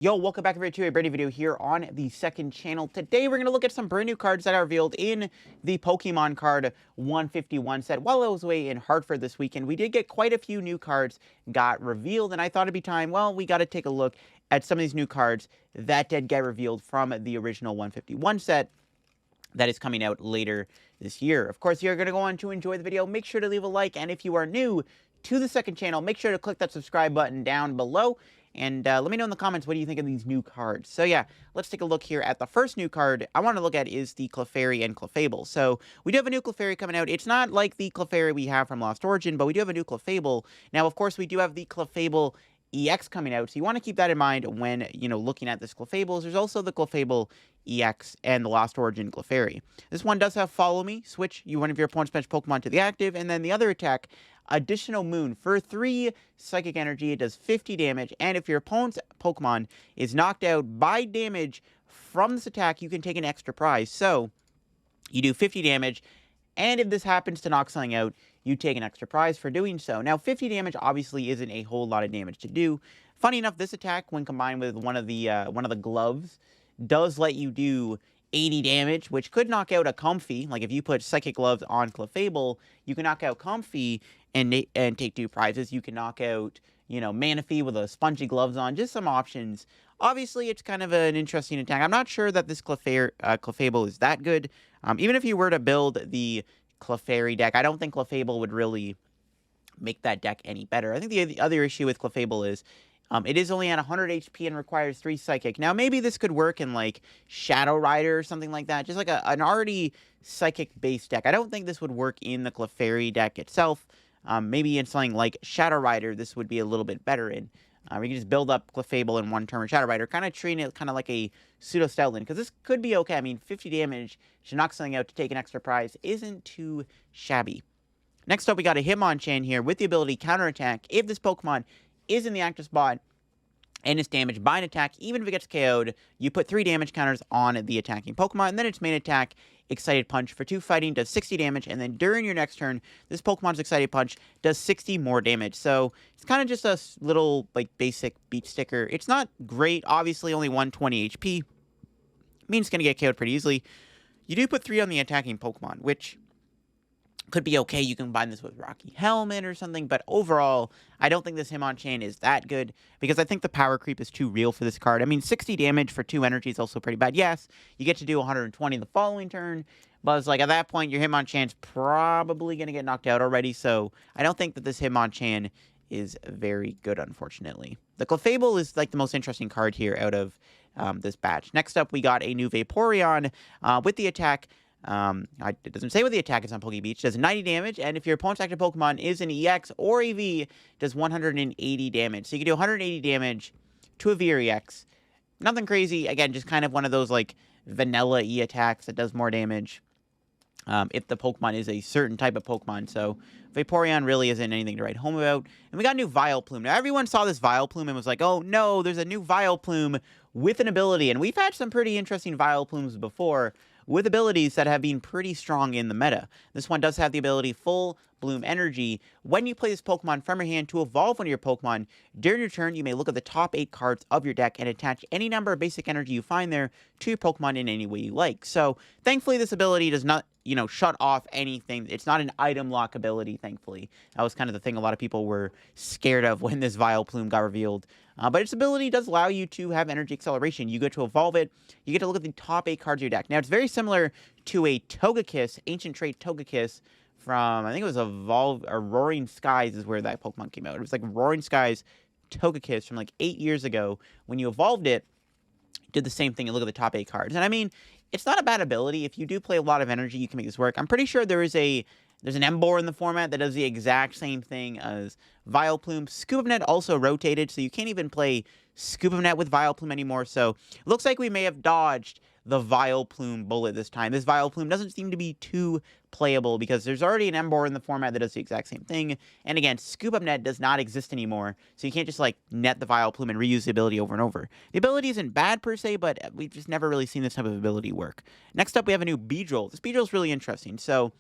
Yo, welcome back to a brand new video here on the second channel. Today we're going to look at some brand new cards that are revealed in the Pokemon card 151 set. While I was away in Hartford this weekend, we did get quite a few new cards got revealed, and I thought it'd be time, well, we got to take a look at some of these new cards that did get revealed from the original 151 set that is coming out later this year. Of course, you're going to go on to enjoy the video. Make sure to leave a like, and if you are new to the second channel, make sure to click that subscribe button down below. And let me know in the comments, what do you think of these new cards? So yeah, let's take a look here at the first new card I want to look at is the Clefairy and Clefable. So we do have a new Clefairy coming out. It's not like the Clefairy we have from Lost Origin, but we do have a new Clefable. Now, of course, we do have the Clefable EX coming out, so you want to keep that in mind when, looking at this Clefables. There's also the Clefable EX and the Lost Origin Clefairy. This one does have Follow Me. Switch one of your opponent's bench Pokemon to the active, and then the other attack, Additional Moon. For 3 Psychic Energy, it does 50 damage, and if your opponent's Pokemon is knocked out by damage from this attack, you can take an extra prize. So, you do 50 damage, and if this happens to knock something out, you take an extra prize for doing so. Now, 50 damage obviously isn't a whole lot of damage to do. Funny enough, this attack, when combined with one of the gloves, does let you do 80 damage, which could knock out a Comfy. Like, if you put Psychic Gloves on Clefable, you can knock out Comfy and take 2 prizes. You can knock out, Manaphy with a Spongy Gloves on. Just some options. Obviously, it's kind of an interesting attack. I'm not sure that this Clefable is that good. Even if you were to build the Clefairy deck, I don't think Clefable would really make that deck any better. I think the other issue with Clefable is it is only at 100 HP and requires 3 Psychic. Now, maybe this could work in, like, Shadow Rider or something like that. Just like an already Psychic-based deck. I don't think this would work in the Clefairy deck itself. Maybe in something like Shadow Rider, this would be a little bit better in. We can just build up Clefable in one turn with Shadow Rider, kind of treating it kind of like a pseudo Stoutland, because this could be okay. I mean, 50 damage to knock something out to take an extra prize isn't too shabby. Next up, we got a Hitmonchan here with the ability Counterattack. If this Pokemon is in the active spot and it's damaged by an attack, even if it gets KO'd, you put 3 damage counters on the attacking Pokemon, and then its main attack, Excited Punch, for 2 fighting, does 60 damage, and then during your next turn, this Pokemon's Excited Punch does 60 more damage. So, it's kind of just a little, like, basic beat sticker. It's not great, obviously only 120 HP. Means it's going to get KO'd pretty easily. You do put 3 on the attacking Pokemon, which could be okay. You can combine this with Rocky Helmet or something, but overall, I don't think this Hitmonchan is that good, because I think the power creep is too real for this card. I mean, 60 damage for 2 energy is also pretty bad. Yes, you get to do 120 the following turn, but it's like, at that point, your Hitmonchan's probably going to get knocked out already, so I don't think that this Hitmonchan is very good, unfortunately. The Clefable is, like, the most interesting card here out of this batch. Next up, we got a new Vaporeon with the attack. It doesn't say what the attack is on Pokebeach. It does 90 damage, and if your opponent's active Pokemon is an EX or a V, it does 180 damage. So you can do 180 damage to a V or EX. Nothing crazy. Again, just kind of one of those, like, vanilla E attacks that does more damage if the Pokemon is a certain type of Pokemon. So Vaporeon really isn't anything to write home about. And we got a new Vileplume. Now, everyone saw this Vileplume and was like, oh, no, there's a new Vileplume with an ability. And we've had some pretty interesting Vileplumes before, with abilities that have been pretty strong in the meta. This one does have the ability Full Bloom Energy. When you play this Pokemon from your hand to evolve one of your Pokemon, during your turn, you may look at the top 8 cards of your deck and attach any number of basic energy you find there to your Pokemon in any way you like. So, thankfully, this ability does not, shut off anything. It's not an item lock ability, thankfully. That was kind of the thing a lot of people were scared of when this Vileplume got revealed. But its ability does allow you to have energy acceleration. You get to evolve it. You get to look at the top 8 cards of your deck. Now, it's very similar to a Togekiss, ancient trait Togekiss from, I think it was Roaring Skies is where that Pokemon came out. It was like Roaring Skies Togekiss from like 8 years ago. When you evolved it, did the same thing and look at the top 8 cards. And I mean, it's not a bad ability. If you do play a lot of energy, you can make this work. I'm pretty sure there's an Emboar in the format that does the exact same thing as Vileplume. Scoop of Net also rotated, so you can't even play Scoop of Net with Vileplume anymore. So it looks like we may have dodged the Vileplume bullet this time. This Vileplume doesn't seem to be too playable because there's already an Emboar in the format that does the exact same thing. And again, Scoop Up Net does not exist anymore, so you can't just, like, net the Vileplume and reuse the ability over and over. The ability isn't bad per se, but we've just never really seen this type of ability work. Next up, we have a new Beedrill. This Beedrill is really interesting. So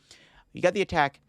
you got the attack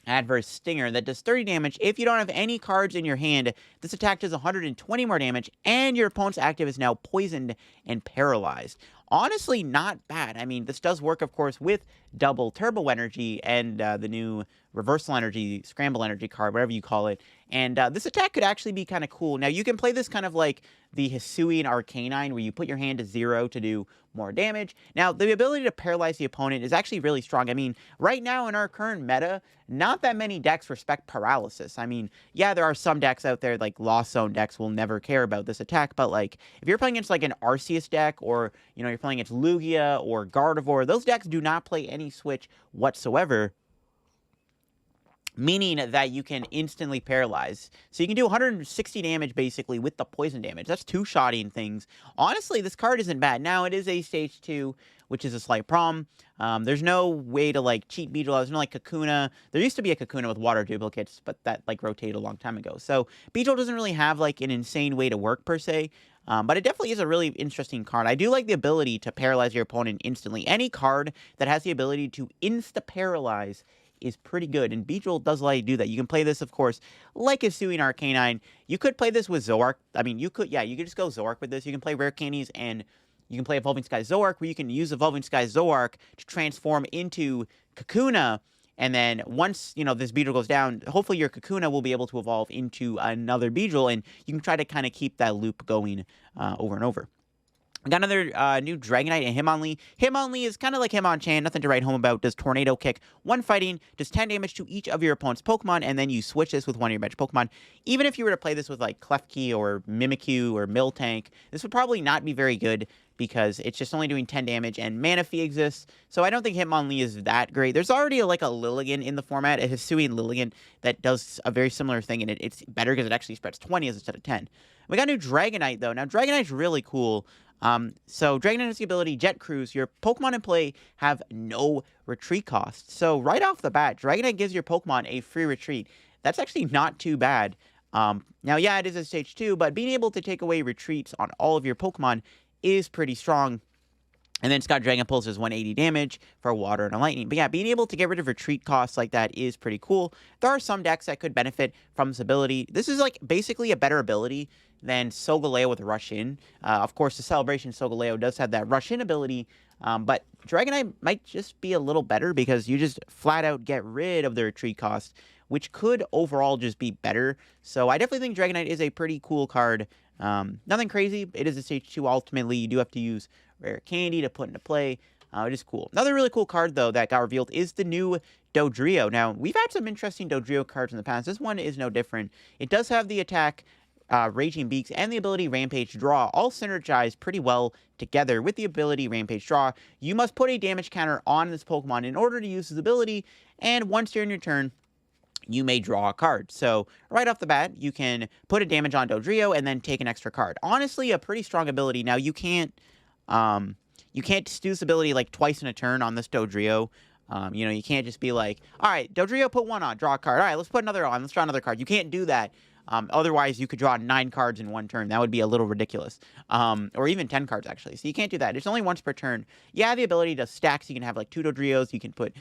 Adverse Stinger that does 30 damage. If you don't have any cards in your hand, this attack does 120 more damage, and your opponent's active is now poisoned and paralyzed. Honestly, not bad. I mean, this does work, of course, with double Turbo Energy and the new Reversal Energy, Scramble Energy card, whatever you call it. And this attack could actually be kind of cool. Now, you can play this kind of like the Hisuian Arcanine, where you put your hand to 0 to do more damage. Now, the ability to paralyze the opponent is actually really strong. I mean, right now in our current meta, not that many decks respect paralysis. I mean, yeah, there are some decks out there, like Lost Zone decks will never care about this attack, but like, if you're playing against like an Arceus deck, or, you know, you're playing against Lugia or Gardevoir, those decks do not play any switch whatsoever, meaning that you can instantly paralyze. So you can do 160 damage, basically, with the poison damage. That's two-shotting things. Honestly, this card isn't bad. Now, it is a Stage 2, which is a slight problem. There's no way to, like, cheat Beedrill. There's no, like, Kakuna. There used to be a Kakuna with water duplicates, but that, like, rotated a long time ago. So Beedrill doesn't really have, like, an insane way to work, per se. But it definitely is a really interesting card. I do like the ability to paralyze your opponent instantly. Any card that has the ability to insta-paralyze is pretty good, and Beedrill does allow you to do that. You can play this, of course, like a Hisuian Arcanine. You could play this with Zoroark. I mean, you could just go Zoroark with this. You can play Rare Candies, and you can play Evolving Sky Zoroark, where you can use Evolving Sky Zoroark to transform into Kakuna, and then once, you know, this Beedrill goes down, hopefully your Kakuna will be able to evolve into another Beedrill, and you can try to kind of keep that loop going over and over. We got another new Dragonite and Hitmonlee. Hitmonlee is kind of like Hitmonchan, nothing to write home about. Does Tornado Kick, 1 fighting, does 10 damage to each of your opponent's Pokemon, and then you switch this with one of your bench Pokemon. Even if you were to play this with like Klefki or Mimikyu or Miltank, this would probably not be very good because it's just only doing 10 damage, and Manaphy exists, so I don't think Hitmonlee is that great. There's already like a Lilligant in the format, a Hisuian Lilligant, that does a very similar thing, and it's better because it actually spreads 20 instead of 10. We got a new Dragonite, though. Now, Dragonite's really cool. So Dragonite has the ability Jet Cruise. Your Pokemon in play have no retreat cost. So right off the bat, Dragonite gives your Pokemon a free retreat. That's actually not too bad. Now, yeah, it is a Stage 2, but being able to take away retreats on all of your Pokemon is pretty strong. And then it's got Dragon Pulse as 180 damage for Water and a Lightning. But yeah, being able to get rid of retreat costs like that is pretty cool. There are some decks that could benefit from this ability. This is like basically a better ability than Solgaleo with Rush In. Of course, the Celebration Solgaleo does have that Rush In ability, but Dragonite might just be a little better because you just flat out get rid of the retreat cost, which could overall just be better. So I definitely think Dragonite is a pretty cool card. Nothing crazy. It is a Stage 2 ultimately. You do have to use Rare Candy to put into play. It is cool. Another really cool card, though, that got revealed is the new Dodrio. Now, we've had some interesting Dodrio cards in the past. This one is no different. It does have the attack Raging Beaks and the ability Rampage Draw, all synergized pretty well together. With the ability Rampage Draw, you must put a damage counter on this Pokemon in order to use this ability, and once during your turn, you may draw a card. So right off the bat, you can put a damage on Dodrio and then take an extra card. Honestly, a pretty strong ability. Now, you can't just do this ability like twice in a turn on this Dodrio. You know, you can't just be like, all right, Dodrio, put one on, draw a card. All right, let's put another on, let's draw another card. You can't do that. Otherwise, you could draw 9 cards in one turn. That would be a little ridiculous. Or even 10 cards, actually. So you can't do that. It's only once per turn. Yeah, the ability to stack, so you can have like 2 Dodrios. You can put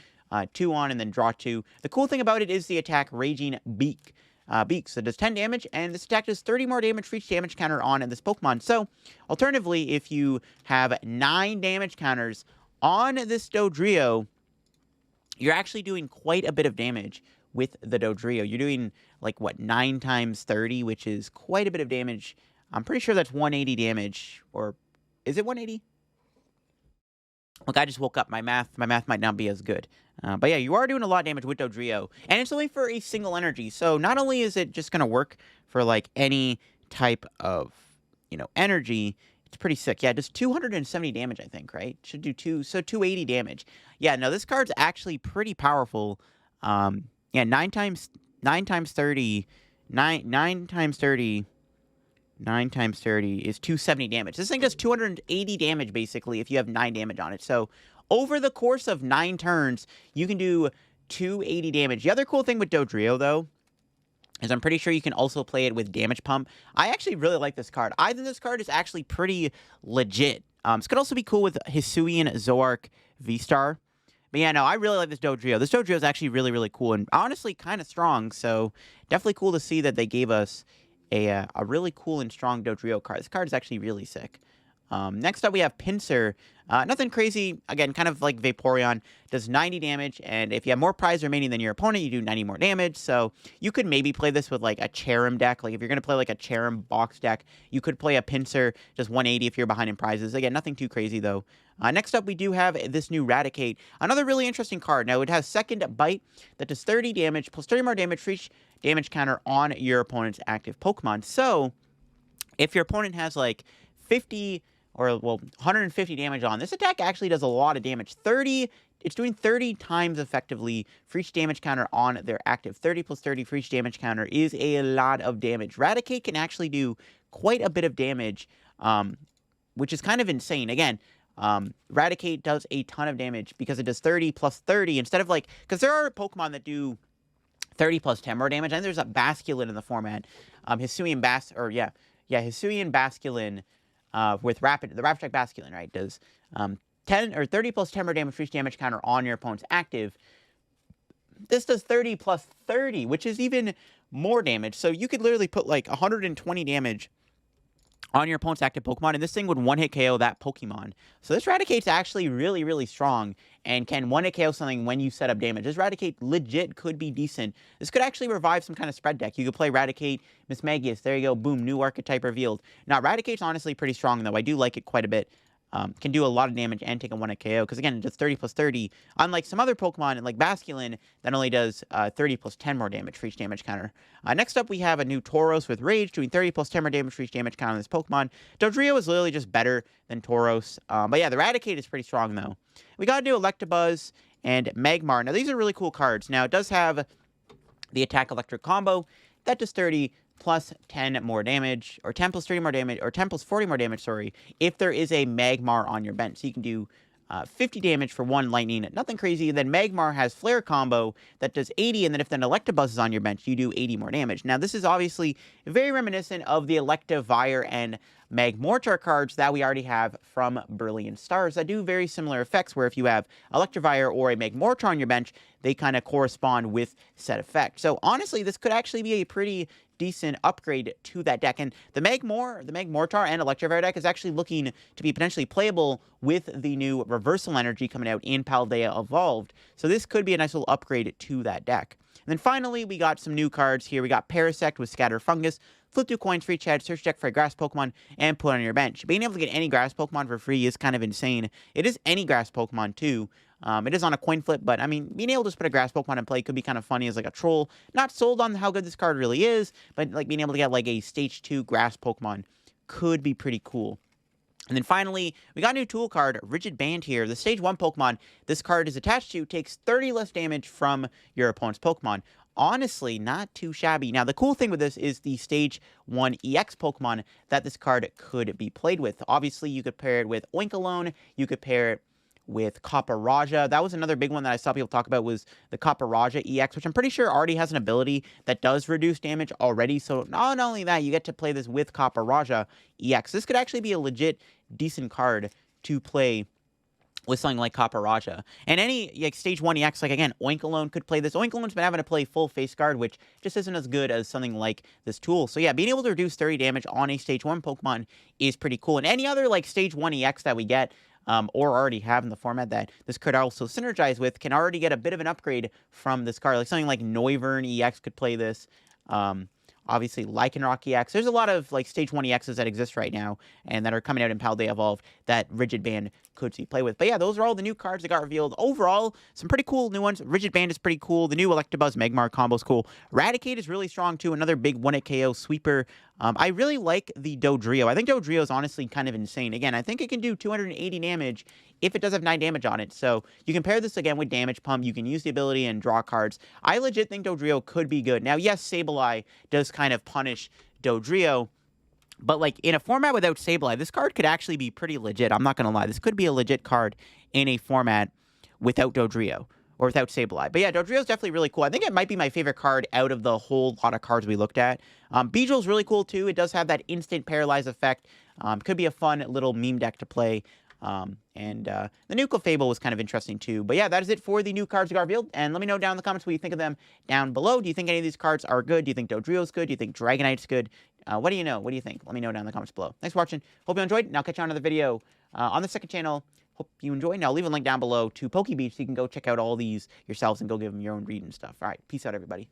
2 on and then draw 2. The cool thing about it is the attack Raging Beak. So it does 10 damage, and this attack does 30 more damage for each damage counter on this Pokemon. So, alternatively, if you have 9 damage counters on this Dodrio, you're actually doing quite a bit of damage with the Dodrio. You're doing, like, what, 9 times 30, which is quite a bit of damage. I'm pretty sure that's 180 damage, or is it 180? Look, I just woke up. My math might not be as good. But yeah, you are doing a lot of damage with Dodrio. And it's only for a single energy. So not only is it just going to work for, like, any type of, you know, energy, it's pretty sick. Yeah, it does 270 damage, I think, right? Should do 280 damage. Yeah, no, this card's actually pretty powerful. Yeah, 9 times 30 is 270 damage. This thing does 280 damage, basically, if you have 9 damage on it. So, over the course of 9 turns, you can do 280 damage. The other cool thing with Dodrio, though, is I'm pretty sure you can also play it with Damage Pump. I actually really like this card. I think this card is actually pretty legit. This could also be cool with Hisuian Zoroark V-Star. But yeah, no, I really like this Dodrio. This Dodrio is actually really, really cool and honestly kind of strong. So definitely cool to see that they gave us a really cool and strong Dodrio card. This card is actually really sick. Next up, we have Pincer. Nothing crazy. Again, kind of like Vaporeon. Does 90 damage, and if you have more prize remaining than your opponent, you do 90 more damage. So you could maybe play this with like a Cherrim deck. Like if you're going to play like a Cherrim box deck, you could play a Pincer, just 180 if you're behind in prizes. Again, nothing too crazy though. Next up, we do have this new Raticate. Another really interesting card. Now, it has second bite that does 30 damage, plus 30 more damage for each damage counter on your opponent's active Pokemon. So if your opponent has like 50 or, well, 150 damage on, this attack actually does a lot of damage. It's doing 30 times effectively for each damage counter on their active. 30 plus 30 for each damage counter is a lot of damage. Raticate can actually do quite a bit of damage, which is kind of insane. Again, Raticate does a ton of damage because it does 30 plus 30 instead of like, because there are Pokemon that do 30 plus 10 more damage. And there's a Basculin in the format. Hisuian Basculin with the Rapid Strike Basculin, right, does 10 or 30 plus 10 more damage for each damage counter on your opponent's active. This does 30 plus 30, which is even more damage. So you could literally put like 120 damage on your opponent's active Pokemon, and this thing would one-hit KO that Pokemon. So this Raticate's actually really, really strong and can one-hit KO something when you set up damage. This Raticate legit could be decent. This could actually revive some kind of spread deck. You could play Raticate, Mismagius. There you go. Boom. New archetype revealed. Now, Raticate's honestly pretty strong, though. I do like it quite a bit. Can do a lot of damage and take a one-hit KO. Because, again, it does 30 plus 30. Unlike some other Pokemon, like Basculin, that only does 30 plus 10 more damage for each damage counter. Next up, we have a new Tauros with Rage, doing 30 plus 10 more damage for each damage counter on this Pokemon. Dodrio is literally just better than Tauros. But yeah, the Raticate is pretty strong, though. We got a new Electabuzz and Magmar. Now, these are really cool cards. Now, it does have the Attack Electric combo. That does 30 plus 10 more damage, or 10 plus 30 more damage, or 10 plus 40 more damage, sorry, if there is a Magmar on your bench. So you can do 50 damage for one lightning, nothing crazy. And then Magmar has Flare combo that does 80, and then if an Electabuzz is on your bench, you do 80 more damage. Now, this is obviously very reminiscent of the Electivire and Magmortar cards that we already have from Brilliant Stars that do very similar effects, where if you have Electivire or a Magmortar on your bench, they kind of correspond with said effect. So honestly, this could actually be a pretty decent upgrade to that deck. And the Magmortar and Electivire deck is actually looking to be potentially playable with the new Reversal Energy coming out in Paldea Evolved. So this could be a nice little upgrade to that deck. And then finally, we got some new cards here. We got Parasect with Scatter Fungus. Flip 2 coins for each head, search deck for a grass Pokemon, and put on your bench. Being able to get any grass Pokemon for free is kind of insane. It is any grass Pokemon, too. It is on a coin flip, but, I mean, being able to just put a grass Pokemon in play could be kind of funny as, like, a troll. Not sold on how good this card really is, but, like, being able to get, like, a Stage 2 grass Pokemon could be pretty cool. And then finally, we got a new tool card, Rigid Band here. The Stage 1 Pokemon this card is attached to takes 30 less damage from your opponent's Pokemon. Honestly, not too shabby. Now, the cool thing with this is the Stage 1 EX Pokemon that this card could be played with. Obviously, you could pair it with Oinkologne. You could pair it with Copperajah. That was another big one that I saw people talk about, was the Copperajah EX, which I'm pretty sure already has an ability that does reduce damage already. So not only that, you get to play this with Copperajah EX. This could actually be a legit decent card to play with something like Copperajah. And any like Stage 1 EX, like again, Oinkologne could play this. Oinkologne's been having to play full face guard, which just isn't as good as something like this tool. So yeah, being able to reduce 30 damage on a Stage 1 Pokemon is pretty cool. And any other like Stage 1 EX that we get, or already have in the format that this could also synergize with, can already get a bit of an upgrade from this card. Like something like Noivern EX could play this. Obviously, Lycanroc EX. There's a lot of like Stage 1 EXs that exist right now and that are coming out in Paldea Evolved that Rigid Band could see play with. But yeah, those are all the new cards that got revealed. Overall, some pretty cool new ones. Rigid Band is pretty cool. The new Electabuzz Magmar combo is cool. Raticate is really strong too. Another big one-hit KO sweeper. I really like the Dodrio. I think Dodrio is honestly kind of insane. Again, I think it can do 280 damage if it does have 9 damage on it. So you can pair this again with Damage Pump. You can use the ability and draw cards. I legit think Dodrio could be good. Now, yes, Sableye does kind of punish Dodrio, but like in a format without Sableye, this card could actually be pretty legit. I'm not going to lie. This could be a legit card in a format without Dodrio or without Sableye. But yeah, Dodrio is definitely really cool. I think it might be my favorite card out of the whole lot of cards we looked at. Beedrill's really cool too. It does have that instant paralyze effect. Could be a fun little meme deck to play. The new Clefable was kind of interesting too. But yeah, that is it for the new cards we got revealed. And let me know down in the comments what you think of them down below. Do you think any of these cards are good? Do you think Dodrio's good? Do you think Dragonite's good? What do you know? What do you think? Let me know down in the comments below. Thanks for watching. Hope you enjoyed, and I'll catch you on another video on the second channel. Hope you enjoyed, and I'll leave a link down below to PokeBeach so you can go check out all these yourselves and go give them your own read and stuff. All right, peace out, everybody.